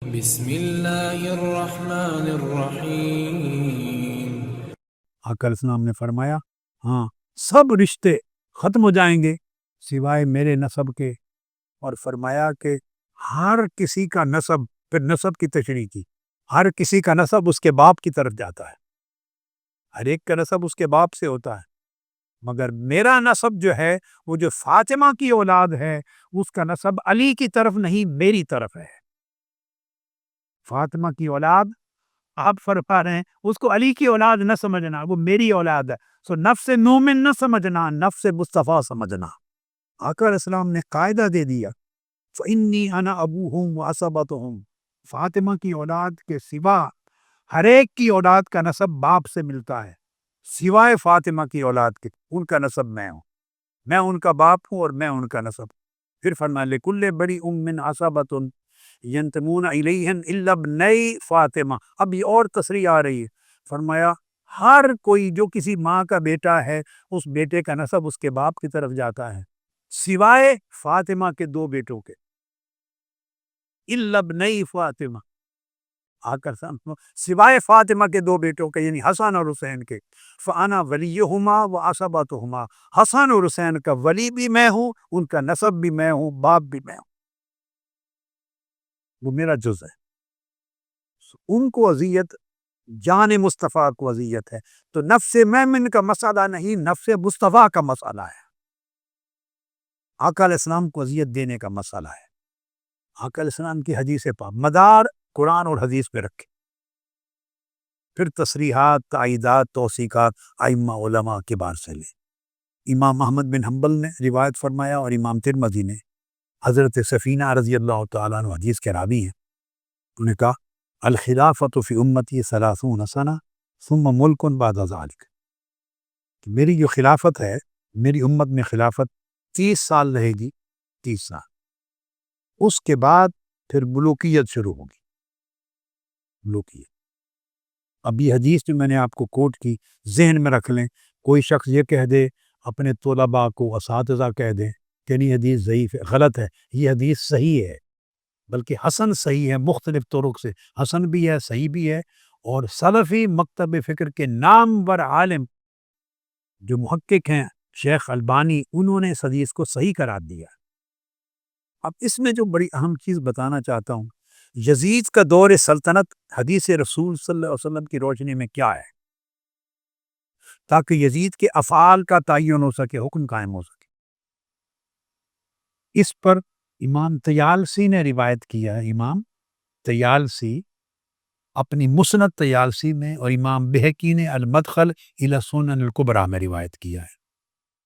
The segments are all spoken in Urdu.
بسم اللہ الرحمن الرحیم۔ آقا علیہ السلام نے فرمایا ہاں سب رشتے ختم ہو جائیں گے سوائے میرے نسب کے، اور فرمایا کہ ہر کسی کا نسب، پھر نسب کی تشریح کی، ہر کسی کا نسب اس کے باپ کی طرف جاتا ہے، ہر ایک کا نسب اس کے باپ سے ہوتا ہے، مگر میرا نسب جو ہے وہ جو فاطمہ کی اولاد ہے اس کا نسب علی کی طرف نہیں میری طرف ہے۔ فاطمہ کی اولاد آپ فرما رہے ہیں اس کو علی کی اولاد نہ سمجھنا، وہ میری اولاد ہے، سو نفس مومن نہ سمجھنا، نفس مصطفیٰ سمجھنا۔ آقا علیہ السلام نے قاعدہ دے دیا فَإِنِّي أَنَا أَبُوهُمْ وَأَصَبَتُهُمْ، فاطمہ کی اولاد کے سوا ہر ایک کی اولاد کا نسب باپ سے ملتا ہے، سوائے فاطمہ کی اولاد کے، ان کا نسب میں ہوں، میں ان کا باپ ہوں اور میں ان کا نسب۔ پھر فرمایا لِكُلِّ امْرِئٍ مِّنْ عَصَبَةٍ يَنْتَمُونَ إِلَيْهِمْ إِلَّا ابْنَيْ فاطمہ۔ اب یہ اور تصریح آ رہی ہے، فرمایا ہر کوئی جو کسی ماں کا بیٹا ہے اس بیٹے کا نسب اس کے باپ کی طرف جاتا ہے، سوائے فاطمہ کے دو بیٹوں کے، إِلَّا ابْنَيْ فاطمہ، سوائے فاطمہ کے دو بیٹوں کے یعنی حسن اور حسین کے، فَأَنَا وَلِيُّهُمَا وَعَصَبَتُهُمَا، حسن اور حسین کا ولی بھی میں ہوں، ان کا نسب بھی میں ہوں، باپ بھی میں ہوں، وہ میرا جز ہے۔ ان کو اذیت، جان مصطفیٰ کو اذیت ہے، تو نفس مومن کا مسئلہ نہیں، نفس مصطفیٰ کا مسئلہ ہے، آقا علیہ السلام کو اذیت دینے کا مسئلہ ہے۔ آقا علیہ السلام کی حدیث پاک مدار قرآن اور حدیث پہ رکھے، پھر تصریحات، تائیدات، توثیقات ائمہ علماء کے بار سے لے۔ امام احمد بن حنبل نے روایت فرمایا اور امام ترمذی نے، حضرت سفینہ رضی اللہ تعالیٰ عنہ حدیث کے راوی ہیں، انہوں نے کہا الخلافۃ فی امتی 30 سنہ ثم ملک بعد ذلک، کہ میری جو خلافت ہے، میری امت میں خلافت 30 سال رہے گی، 30 سال، اس کے بعد پھر ملوکیت شروع ہوگی، ملوکیت۔ اب یہ حدیث جو میں نے آپ کو کوٹ کی ذہن میں رکھ لیں، کوئی شخص یہ کہہ دے اپنے طلباء کو، اساتذہ کہہ دیں کہ نہیں حدیث ضعیف ہے، غلط ہے، یہ حدیث صحیح ہے، بلکہ حسن صحیح ہے، مختلف طرق سے حسن بھی ہے، صحیح بھی ہے، اور سلفی مکتب فکر کے نامور عالم جو محقق ہیں شیخ البانی، انہوں نے اس حدیث کو صحیح قرار دیا۔ اب اس میں جو بڑی اہم چیز بتانا چاہتا ہوں، یزید کا دور سلطنت حدیث رسول صلی اللہ علیہ وسلم کی روشنی میں کیا ہے، تاکہ یزید کے افعال کا تعین ہو سکے، حکم قائم ہو سکے۔ اس پر امام طیالسی نے روایت کیا ہے، امام طیالسی اپنی مسند طیالسی میں، اور امام بہقی نے المدخل الی السنن الکبریٰ میں روایت کیا ہے،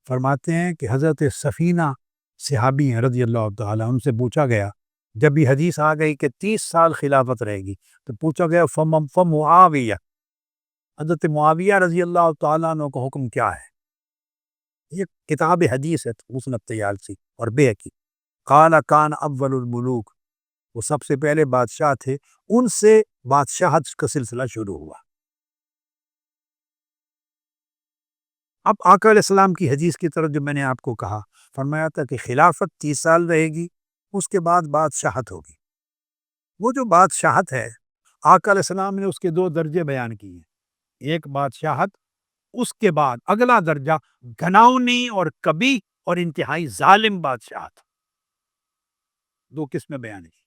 فرماتے ہیں کہ حضرت سفینہ صحابی ہیں رضی اللہ تعالیٰ، ان سے پوچھا گیا جب یہ حدیث آ گئی کہ 30 سال خلافت رہے گی، تو پوچھا گیا فمعاویہ، حضرت معاویہ رضی اللہ تعالیٰ عنہ کا حکم کیا ہے؟ یہ کتاب حدیث ہے مسند طیالسی اور بہقی۔ قال کان اول الملوک، وہ سب سے پہلے بادشاہ تھے، ان سے بادشاہت کا سلسلہ شروع ہوا۔ اب آقا علیہ السلام کی حدیث کی طرف جو میں نے آپ کو کہا، فرمایا تھا کہ خلافت 30 سال رہے گی، اس کے بعد بادشاہت ہوگی۔ وہ جو بادشاہت ہے، آقا علیہ السلام نے اس کے 2 درجے بیان کیے ہیں، ایک بادشاہت، اس کے بعد اگلا درجہ گھناؤنی اور کبھی اور انتہائی ظالم بادشاہت، 2 قسمیں بیان کی۔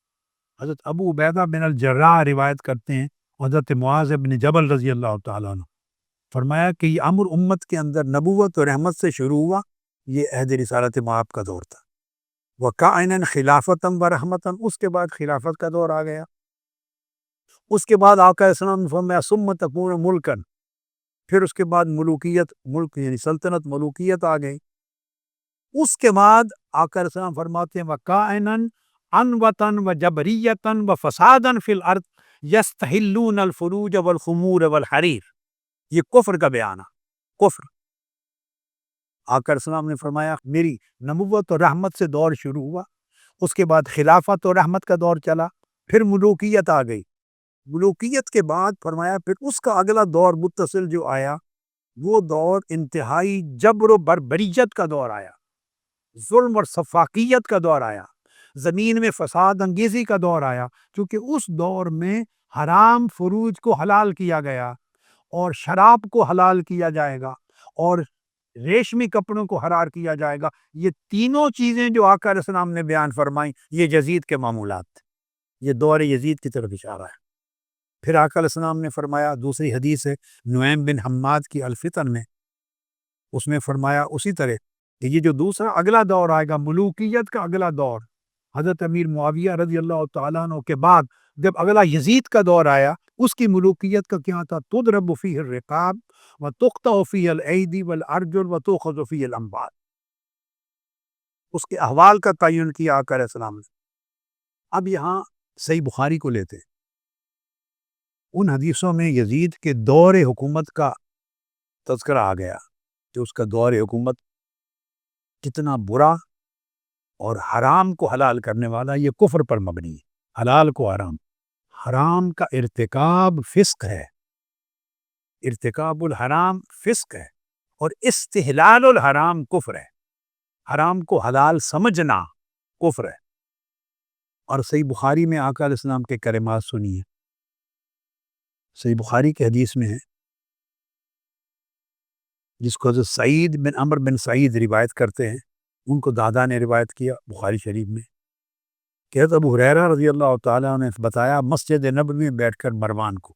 حضرت ابو عبیدہ بن الجراح روایت کرتے ہیں، حضرت معاذ بن جبل رضی اللہ تعالیٰ عنہ، فرمایا کہ یہ امر امت کے اندر نبوت اور رحمت سے شروع ہوا، یہ عہد رسالت مآب کا دور تھا، وَكَائِنًا خِلَافَةً وَرَحْمَةً، اس کے بعد خلافت کا دور آ گیا۔ اس کے بعد آقا علیہ السلام نے فرمایا ثُمَّ تَكُونُ مُلْكًا، پھر اس کے بعد ملوکیت، ملک یعنی سلطنت، ملوکیت آ گئی۔ اس کے بعد آقا علیہ السلام فرماتے ہیں وَكَائِنًا عَنْوَةً وَجَبْرِيَّةً وَفَسَادًا فِي الْأَرْضِ يَسْتَحِلُّونَ الْفُرُوجَ وَالْخُمُورَ وَالْحَرِيرَ، یہ کفر کا بیان ہے، کفر۔ آقا علیہ السلام نے فرمایا میری نبوت اور رحمت سے دور شروع ہوا، اس کے بعد خلافت اور رحمت کا دور چلا، پھر ملوکیت آ گئی، ملوکیت کے بعد فرمایا پھر اس کا اگلا دور متصل جو آیا، وہ دور انتہائی جبر و بربریت کا دور آیا، ظلم اور سفاکیت کا دور آیا، زمین میں فساد انگیزی کا دور آیا، چونکہ اس دور میں حرام فروج کو حلال کیا گیا، اور شراب کو حلال کیا جائے گا، اور ریشمی کپڑوں کو حرام کیا جائے گا۔ یہ تینوں چیزیں جو آقا علیہ السلام نے بیان فرمائیں، یہ یزید کے معمولات تھے۔ یہ دور یزید کی طرف اشارہ ہے۔ پھر آقا علیہ السلام نے فرمایا، دوسری حدیث ہے نعیم بن حماد کی الفتن میں، اس میں فرمایا اسی طرح کہ یہ جو دوسرا اگلا دور آئے گا، ملوکیت کا اگلا دور، حضرت امیر معاویہ رضی اللہ تعالیٰ عنہ کے بعد جب اگلا یزید کا دور آیا، اس کی ملوکیت کا کیا تھا؟ تضرب فیہ الرقاب وتقطع فیہ الایدی والارجل وتؤخذ فیہ الانبال۔ اس کے احوال کا تعین کیا آقا علیہ السلام نے۔ اب یہاں صحیح بخاری کو لیتے، ان حدیثوں میں یزید کے دور حکومت کا تذکرہ آ گیا کہ اس کا دور حکومت کتنا برا اور حرام کو حلال کرنے والا، یہ کفر پر مبنی ہے۔ حلال کو حرام، حرام کا ارتکاب فسق ہے، ارتکاب الحرام فسق ہے، اور استحلال الحرام کفر ہے۔ حرام کو حلال سمجھنا کفر ہے۔ اور صحیح بخاری میں آقا علیہ السلام کے کلمات سنیے۔ صحیح بخاری کے حدیث میں ہے، جس کو حضرت سعید بن عمرو بن سعید روایت کرتے ہیں، ان کو دادا نے روایت کیا بخاری شریف میں، کہ حضرت ابو ہریرہ رضی اللہ تعالیٰ نے بتایا مسجد نبوی میں بیٹھ کر مروان کو،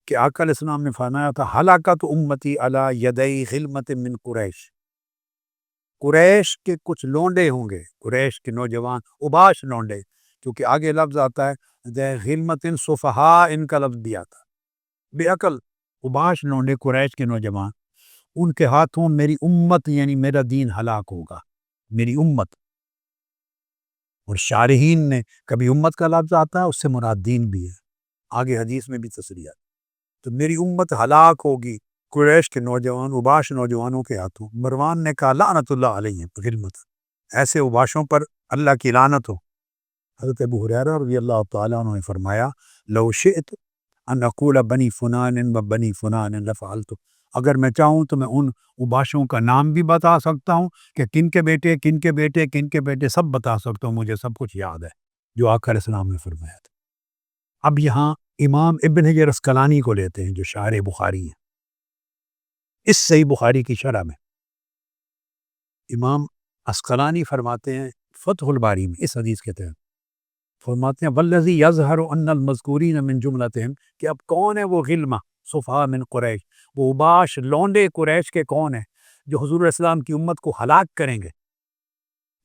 کہ آقا علیہ السلام نے فرمایا تھا ہلاکت امتی علی یدی غلمت من قریش، قریش کے کچھ لونڈے ہوں گے، قریش کے نوجوان اوباش لونڈے، کیونکہ آگے لفظ آتا ہے دے غلمت صفحاء، ان کا لفظ بھی آتا ہے، بے عقل اوباش لونڈے قریش کے نوجوان، ان کے ہاتھوں میری امت یعنی میرا دین ہلاک ہوگا، میری امت۔ اور شارحین نے کبھی امت کا لفظ آتا ہے، اس سے مراد دین بھی ہے، آگے حدیث میں بھی تصریح ہے، تو میری امت ہلاک ہوگی قریش کے نوجوان اوباش نوجوانوں کے ہاتھوں۔ مروان نے کہا لعنت اللہ علیہ غلمت، ایسے اوباشوں پر اللہ کی لعنت ہو۔ حضرت ابو ہریرہ رضی اللہ تعالیٰ عنہ نے فرمایا لو شئت ان اقول بنی فلان و بنی فلان لفعلت، اگر میں چاہوں تو میں ان اوباشوں کا نام بھی بتا سکتا ہوں کہ کن کے بیٹے کن کے بیٹے کن کے بیٹے، سب بتا سکتا ہوں، مجھے سب کچھ یاد ہے جو آقا علیہ السلام نے فرمایا تھا۔ اب یہاں امام ابن حجر عسقلانی کو لیتے ہیں جو شارح بخاری ہیں۔ اس صحیح بخاری کی شرح میں امام عسقلانی فرماتے ہیں فتح الباری میں اس حدیث کے تحت، فرماتے ہیں والذی یظہر ان المذکورین من جملتہم، کہ اب کون ہے وہ غلمہ صفحاء من قریش، وہ اوباش لونڈے قریش کے کون ہیں جو حضور علیہ السلام کی امت کو ہلاک کریں گے۔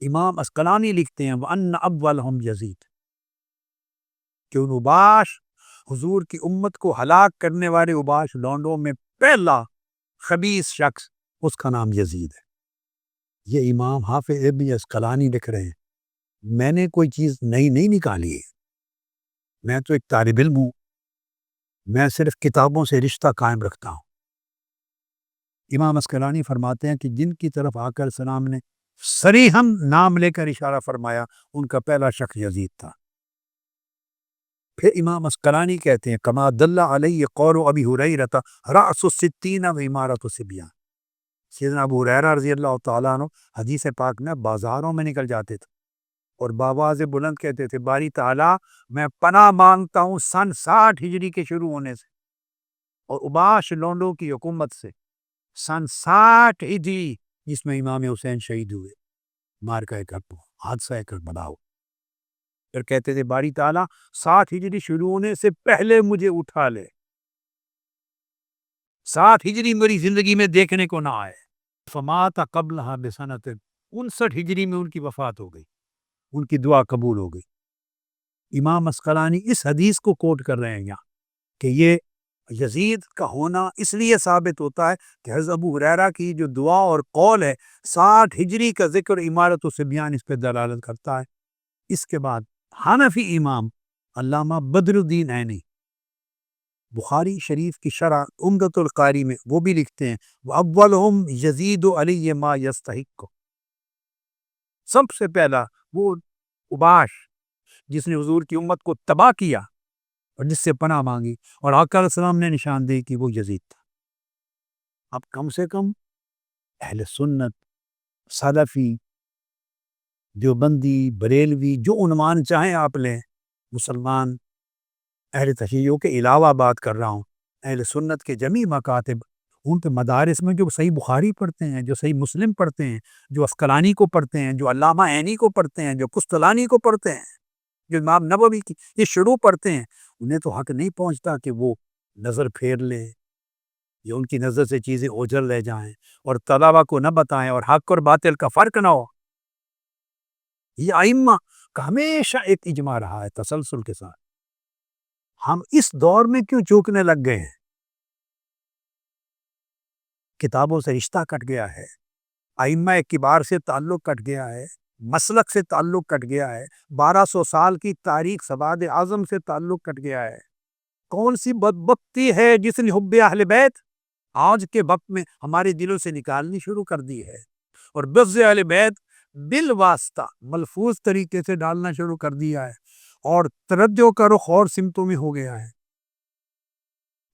امام عسقلانی لکھتے ہیں وَأَنَّ أَوَّلَهُمْ یزید، کہ ان اوباش حضور کی امت کو ہلاک کرنے والے اوباش لونڈوں میں پہلا خبیث شخص، اس کا نام یزید ہے۔ یہ امام حافظ ابن عسقلانی لکھ رہے ہیں، میں نے کوئی چیز نئی نہیں نکالی ہے، میں تو ایک طالب علم ہوں، میں صرف کتابوں سے رشتہ قائم رکھتا ہوں۔ امام عسقلانی فرماتے ہیں کہ جن کی طرف آقا علیہ السلام نے صریحاً نام لے کر اشارہ فرمایا، ان کا پہلا شخص یزید تھا۔ پھر امام عسقلانی کہتے ہیں کما دل علیہ قول ابی ہریرہ رأس الستین و امارۃ الصبیان، سیدنا ابو ہریرہ رضی اللہ تعالیٰ عنہ حدیث پاک میں بازاروں میں نکل جاتے تھے اور بآواز بلند کہتے تھے باری تعالیٰ میں پناہ مانگتا ہوں سن 60 ہجری کے شروع ہونے سے اور اوباش لونڈوں کی حکومت سے، سن 60 ہجری جس میں امام حسین شہید ہوئے، مارکہ کربلا، حادثہ کربلا ہو۔ پھر کہتے تھے باری تعالیٰ 60 ہجری شروع ہونے سے پہلے مجھے اٹھا لے، 60 ہجری میری زندگی میں دیکھنے کو نہ آئے۔ فمات قبلہا بسنۃ، 59 ہجری میں ان کی وفات ہو گئی، ان کی دعا قبول ہو گئی۔ امام عسقلانی اس حدیث کو کوٹ کر رہے ہیں یہاں کہ یہ یزید کا ہونا اس لیے ثابت ہوتا ہے کہ حضرت ابو ہریرہ کی جو دعا اور قول ہے 60 ہجری کا ذکر امارۃ الصبیان اس پہ دلالت کرتا ہے۔ اس کے بعد حنفی امام علامہ بدر الدین عینی بخاری شریف کی شرح عمدۃ القاری میں وہ بھی لکھتے ہیں وَأَوَّلُهُمْ يَزِيدُ عَلَيْهِ مَا يَسْتَحِقُّ، سب سے پہلا وہ اوباش جس نے حضور کی امت کو تباہ کیا اور جس سے پناہ مانگی اور آقا علیہ السلام نے نشاندہی کی، وہ یزید تھا۔ اب کم سے کم اہل سنت سلفی دیوبندی، بریلوی، جو عنوان چاہیں آپ لیں، مسلمان اہل تشیع کے علاوہ بات کر رہا ہوں، اہل سنت کے جمیع مکاتب، ان کے مدارس میں جو صحیح بخاری پڑھتے ہیں، جو صحیح مسلم پڑھتے ہیں، جو عسقلانی کو پڑھتے ہیں، جو علامہ عینی کو پڑھتے ہیں، جو قسطلانی کو پڑھتے ہیں، جو امام نووی کی یہ شروع پڑھتے ہیں، انہیں تو حق نہیں پہنچتا کہ وہ نظر پھیر لے یا ان کی نظر سے چیزیں اوجھل لے جائیں اور طلبہ کو نہ بتائیں اور حق اور باطل کا فرق نہ ہو۔ یہ ائمہ کا ہمیشہ ایک اجماع رہا ہے تسلسل کے ساتھ۔ ہم اس دور میں کیوں چوکنے لگ گئے ہیں؟ کتابوں سے رشتہ کٹ گیا ہے، ائمہ کبار سے تعلق کٹ گیا ہے، مسلک سے تعلق کٹ گیا ہے، 1200 سال کی تاریخ سواد اعظم سے تعلق کٹ گیا ہے۔ کون سی بدبختی ہے جس نے حب اہل بیت آج کے وقت میں ہمارے دلوں سے نکالنی شروع کر دی ہے اور بغض اہل بیت بالواسطہ ملفوظ طریقے سے ڈالنا شروع کر دیا ہے اور توجہ کا رخ اور سمتوں میں ہو گیا ہے۔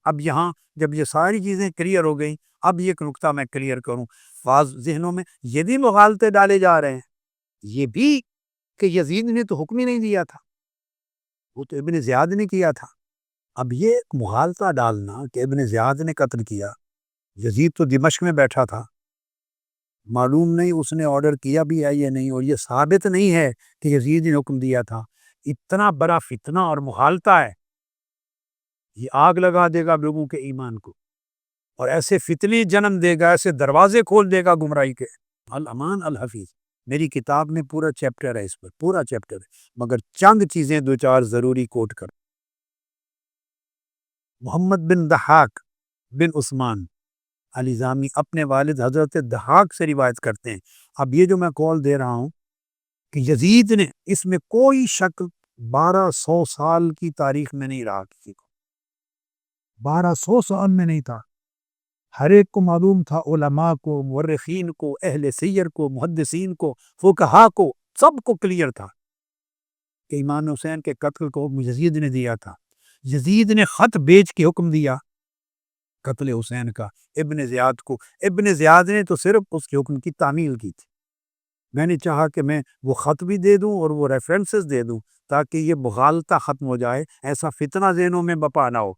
اب یہاں جب یہ ساری چیزیں کلیئر ہو گئیں، اب یہ ایک نقطہ میں کلیئر کروں، بعض ذہنوں میں یہ بھی مغالطے ڈالے جا رہے ہیں، یہ بھی کہ یزید نے تو حکم ہی نہیں دیا تھا، وہ تو ابن زیاد نے کیا تھا۔ اب یہ ایک مغالطہ ڈالنا کہ ابن زیاد نے قتل کیا، یزید تو دمشق میں بیٹھا تھا، معلوم نہیں اس نے آرڈر کیا بھی ہے یا نہیں، اور یہ ثابت نہیں ہے کہ یزید نے حکم دیا تھا۔ اتنا بڑا فتنہ اور مغالطہ ہے، یہ آگ لگا دے گا لوگوں کے ایمان کو اور ایسے فتنے جنم دے گا، ایسے دروازے کھول دے گا گمراہی کے۔ الامان الحفیظ میری کتاب میں پورا چیپٹر ہے اس پر، پورا چیپٹر ہے، مگر چند چیزیں دو چار ضروری کوٹ کر۔ محمد بن ضحاک بن عثمان الزامی اپنے والد حضرت ضحاک سے روایت کرتے ہیں۔ اب یہ جو میں قول دے رہا ہوں کہ یزید نے، اس میں کوئی شک 1200 سال کی تاریخ میں نہیں رہا، کسی کو 1200 سال میں نہیں تھا، ہر ایک کو معلوم تھا، علماء کو، مورخین کو، اہل سیر کو، محدثین کو، فقہاء کو، سب کو کلیئر تھا کہ امام حسین کے قتل کو یزید نے دیا تھا۔ یزید نے خط بیچ کے حکم دیا قتل حسین کا ابن زیاد کو، ابن زیاد نے تو صرف اس کے حکم کی تعمیل کی تھی۔ میں نے چاہا کہ میں وہ خط بھی دے دوں اور وہ ریفرنسز دے دوں تاکہ یہ مغالطہ ختم ہو جائے، ایسا فتنہ ذہنوں میں بپا نہ ہو۔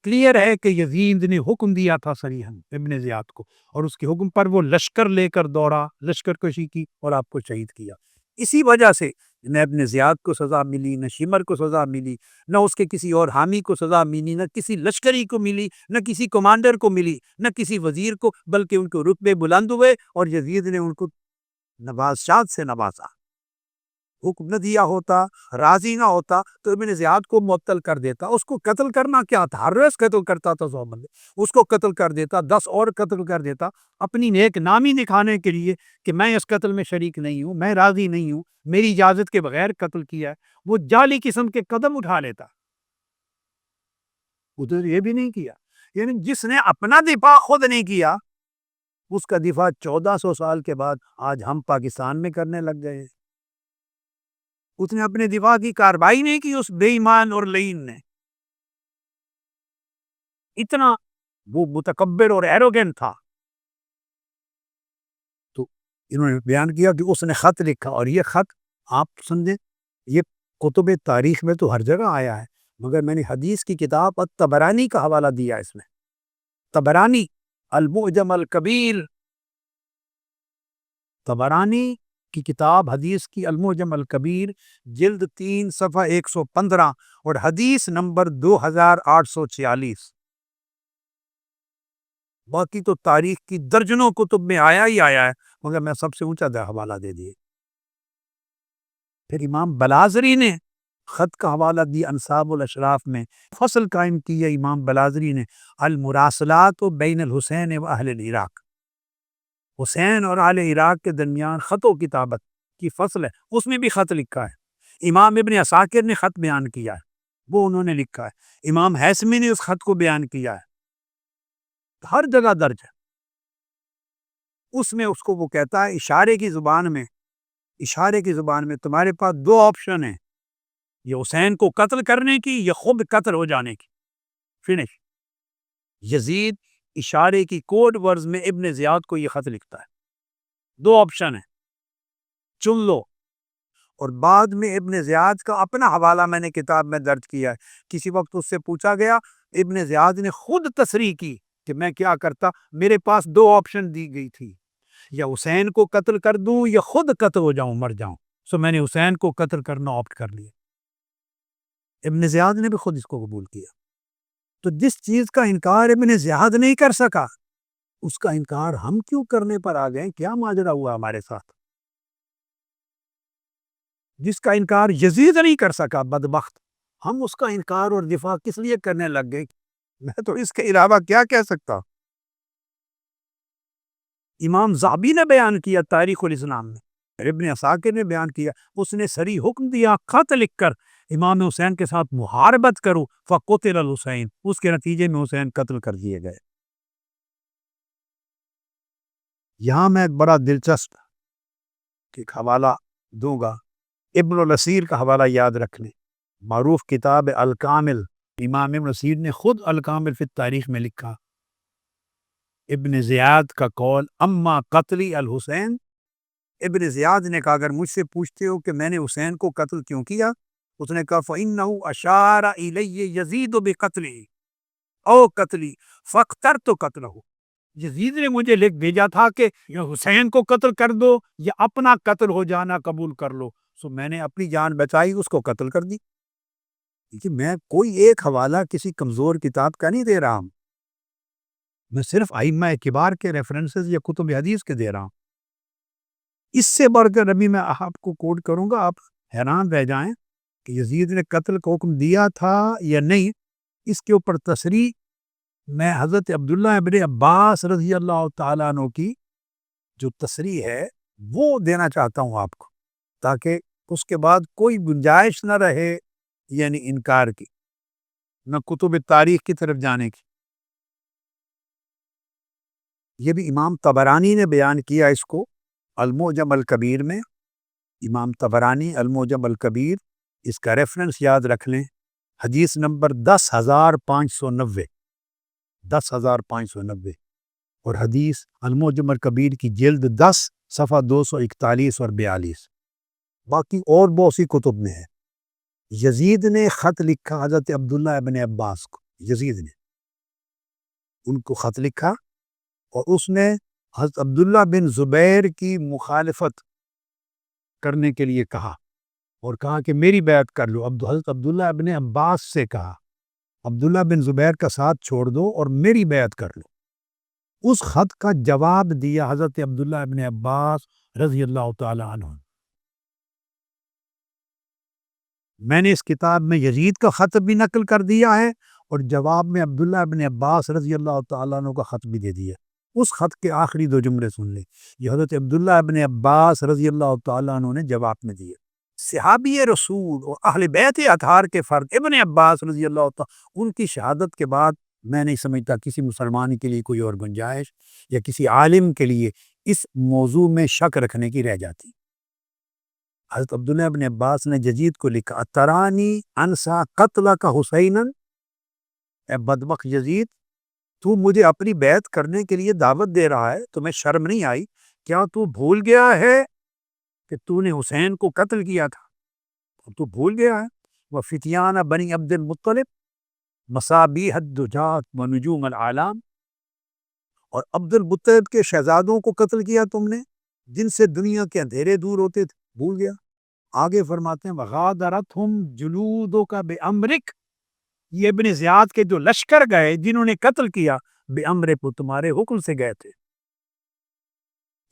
کلیئر ہے کہ یزید نے حکم دیا تھا صریحاً ابن زیاد کو، اور اس کے حکم پر وہ لشکر لے کر دوڑا، لشکر کشی کی اور آپ کو شہید کیا۔ اسی وجہ سے نہ ابن زیاد کو سزا ملی، نہ شمر کو سزا ملی، نہ اس کے کسی اور حامی کو سزا ملی، نہ کسی لشکری کو ملی، نہ کسی کمانڈر کو ملی، نہ کسی وزیر کو، بلکہ ان کو رتبے بلند ہوئے اور یزید نے ان کو نوازشات سے نوازا۔ حکم نہ دیا ہوتا، راضی نہ ہوتا تو ابن زیاد کو معطل کر دیتا۔ اس کو قتل کرنا کیا تھا، ہر روز قتل کرتا تھا 100 بندے، اس کو قتل کر دیتا، 10 اور قتل کر دیتا، اپنی نیک نامی دکھانے کے لیے کہ میں اس قتل میں شریک نہیں ہوں، میں راضی نہیں ہوں، میری اجازت کے بغیر قتل کیا ہے۔ وہ جعلی قسم کے قدم اٹھا لیتا، ادھر یہ بھی نہیں کیا، یعنی جس نے اپنا دفاع خود نہیں کیا، اس کا دفاع 1400 سال کے بعد آج ہم پاکستان میں کرنے لگ گئے ہیں۔ اس نے اپنے دفاع کی کارروائی نہیں کی، اس بے ایمان اور لعین نے۔ اتنا وہ متکبر اور ایروگنٹ تھا۔ تو انہوں نے بیان کیا کہ اس نے خط لکھا، اور یہ خط آپ سمجھیں، یہ کتب تاریخ میں تو ہر جگہ آیا ہے، مگر میں نے حدیث کی کتاب الطبرانی کا حوالہ دیا اس میں۔ طبرانی المعجم الکبیر، طبرانی کی کتاب حدیث کی المعجم الکبیر، جلد 3 صفحہ 115 اور حدیث نمبر 2846۔ باقی تو تاریخ کی درجنوں کتب میں آیا ہی آیا ہے، مگر میں سب سے اونچا حوالہ دے دیے۔ پھر امام بلازری نے خط کا حوالہ دیا انصاب الاشراف میں، فصل قائم کیا امام بلازری نے، المراسلات بین الحسین و اہل العراق، حسین اور اہل عراق کے درمیان خط و کتابت کی فصل ہے، اس میں بھی خط لکھا ہے۔ امام ابن عساکر نے خط بیان کیا ہے، وہ انہوں نے لکھا ہے۔ امام حیثمی نے اس خط کو بیان کیا ہے، ہر جگہ درج ہے۔ اس میں اس کو وہ کہتا ہے اشارے کی زبان میں، اشارے کی زبان میں تمہارے پاس 2 آپشن ہیں، یہ حسین کو قتل کرنے کی یا خود قتل ہو جانے کی، فنش۔ یزید اشارے کی کوڈ ورز میں ابن زیاد کو یہ خط لکھتا ہے، 2 آپشن ہیں، چن لو. اور بعد میں ابن زیاد کا اپنا حوالہ میں نے کتاب میں درج کیا ہے. کسی وقت اس سے پوچھا گیا، ابن زیاد نے خود تصریح کی کہ میں کیا کرتا، میرے پاس دو آپشن دی گئی تھی، یا حسین کو قتل کر دوں یا خود قتل ہو جاؤں، مر جاؤں. سو میں نے حسین کو قتل کرنا آپٹ کر لیا. ابن زیاد نے بھی خود اس کو قبول کیا. تو جس چیز کا انکار ابن زیاد نہیں کر سکا، اس کا انکار ہم کیوں کرنے پر آ گئے؟ کیا ماجرا ہوا ہمارے ساتھ؟ جس کا انکار یزید نہیں کر سکا بدبخت، ہم اس کا انکار اور دفاع کس لیے کرنے لگ گئے؟ میں تو اس کے علاوہ کیا کہہ سکتا. امام ذہبی نے بیان کیا تاریخ الاسلام میں، ابن عساکر نے بیان کیا، اس نے صریح حکم دیا خط لکھ کر امام حسین کے ساتھ محاربت کرو، فقتل الحسین، اس کے نتیجے میں حسین قتل کر دیے گئے. یہاں میں ایک بڑا دلچسپ ایک حوالہ دوں گا. ابن الاسیر کا حوالہ یاد رکھ لیں، معروف کتاب الکامل. امام ابن اسیر نے خود الکامل فی التاریخ میں لکھا، ابن زیاد کا قول اما قتلی الحسین. ابن زیاد نے کہا اگر مجھ سے پوچھتے ہو کہ میں نے حسین کو قتل کیوں کیا، اس نے کہا فَإِنَّهُ أَشَارَ إِلَيَّ يَزِيدُ بِقَتْلِهِ أَوْ قَتْلِي فَاخْتَرْتُ قَتْلَهُ. یزید نے مجھے لکھ بھیجا تھا کہ یا حسین کو قتل کر دو یا اپنا قتل ہو جانا قبول کر لو. سو میں نے اپنی جان بچائی، اس کو قتل کر دی. کیونکہ میں کوئی ایک حوالہ کسی کمزور کتاب کا نہیں دے رہا ہوں، میں صرف ائمہ کبار کے ریفرنسز یا کتب حدیث کے دے رہا ہوں. اس سے بڑھ کر ابھی میں آپ کو کوٹ کروں گا، آپ حیران رہ جائیں کہ یزید نے قتل کا حکم دیا تھا یا نہیں. اس کے اوپر تصریح میں حضرت عبداللہ ابن عباس رضی اللہ تعالیٰ عنہ کی جو تصریح ہے وہ دینا چاہتا ہوں آپ کو، تاکہ اس کے بعد کوئی گنجائش نہ رہے یعنی انکار کی، نہ کتب تاریخ کی طرف جانے کی. یہ بھی امام طبرانی نے بیان کیا اس کو المعجم الکبیر میں. امام طبرانی المعجم الکبیر، اس کا ریفرنس یاد رکھ لیں، حدیث نمبر 10,590 10,590 اور حدیث المعجم الکبیر کی جلد 10 صفحہ 241 اور 42. باقی اور بہت سی کتب میں ہے. یزید نے خط لکھا حضرت عبداللہ ابن عباس کو، یزید نے ان کو خط لکھا اور اس نے حضرت عبداللہ بن زبیر کی مخالفت کرنے کے لیے کہا اور کہا کہ میری بیعت کر لو. حضرت عبداللہ ابن عباس سے کہا عبداللہ بن زبیر کا ساتھ چھوڑ دو اور میری بیعت کر لو. اس خط کا جواب دیا حضرت عبداللہ ابن عباس رضی اللہ تعالی عنہ. میں نے اس کتاب میں یزید کا خط بھی نقل کر دیا ہے اور جواب میں عبداللہ ابن عباس رضی اللہ تعالیٰ عنہ کا خط بھی دے دیا. اس خط کے آخری دو جملے سن لیں، یہ حضرت عبداللہ ابن عباس رضی اللہ تعالیٰ عنہ نے جواب میں دیا. صحابی رسول اور اہل بیت اطہار کے فرد ابن عباس رضی اللہ تعالیٰ، ان کی شہادت کے بعد میں نہیں سمجھتا کسی مسلمان کے لیے کوئی اور گنجائش یا کسی عالم کے لیے اس موضوع میں شک رکھنے کی رہ جاتی. حضرت عبداللہ ابن عباس نے یزید کو لکھا اترانی انسا قتل کا حسین، اے بدبخت یزید، تو مجھے اپنی بیعت کرنے کے لیے دعوت دے رہا ہے، تمہیں شرم نہیں آئی؟ کیا تو بھول گیا ہے کہ تو نے حسین کو قتل کیا تھا؟ تو بھول گیا ہے؟ وفتیان بنی عبد المطلب مصابیح الدجات ونجوم العالم، اور عبد المطلب کے شہزادوں کو قتل کیا تم نے جن سے دنیا کے اندھیرے دور ہوتے تھے. بھول گیا؟ آگے فرماتے ہیں وغادرتہم جلودک بامرک، یہ ابن زیاد کے جو لشکر گئے جنہوں نے قتل کیا بامرک، وہ تمہارے حکم سے گئے تھے.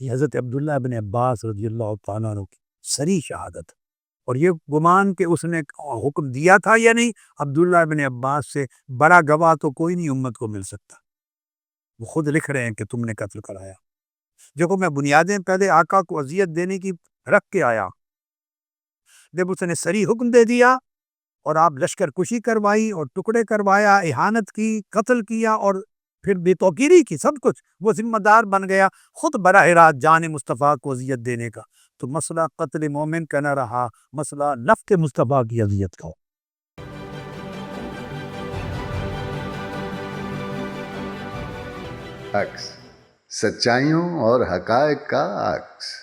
یہ حضرت عبداللہ ابن عباس رضی اللہ تعالیٰ عنہ کی صریح شہادت. اور یہ گمان کہ اس نے حکم دیا تھا یا نہیں، عبداللہ ابن عباس سے بڑا گواہ تو کوئی نہیں امت کو مل سکتا. وہ خود لکھ رہے ہیں کہ تم نے قتل کرایا. دیکھو میں بنیادیں پہلے آقا کو اذیت دینے کی رکھ کے آیا، جب اس نے صریح حکم دے دیا اور آپ لشکر کشی کروائی اور ٹکڑے کروایا، اہانت کی، قتل کیا اور پھر بے توقیری کی، سب کچھ، وہ ذمہ دار بن گیا خود براہ راست جان مصطفیٰ کو اذیت دینے کا. تو مسئلہ قتل مومن کا نہ رہا، مسئلہ نفس مصطفیٰ کی اذیت کا. عکس، سچائیوں اور حقائق کا عکس.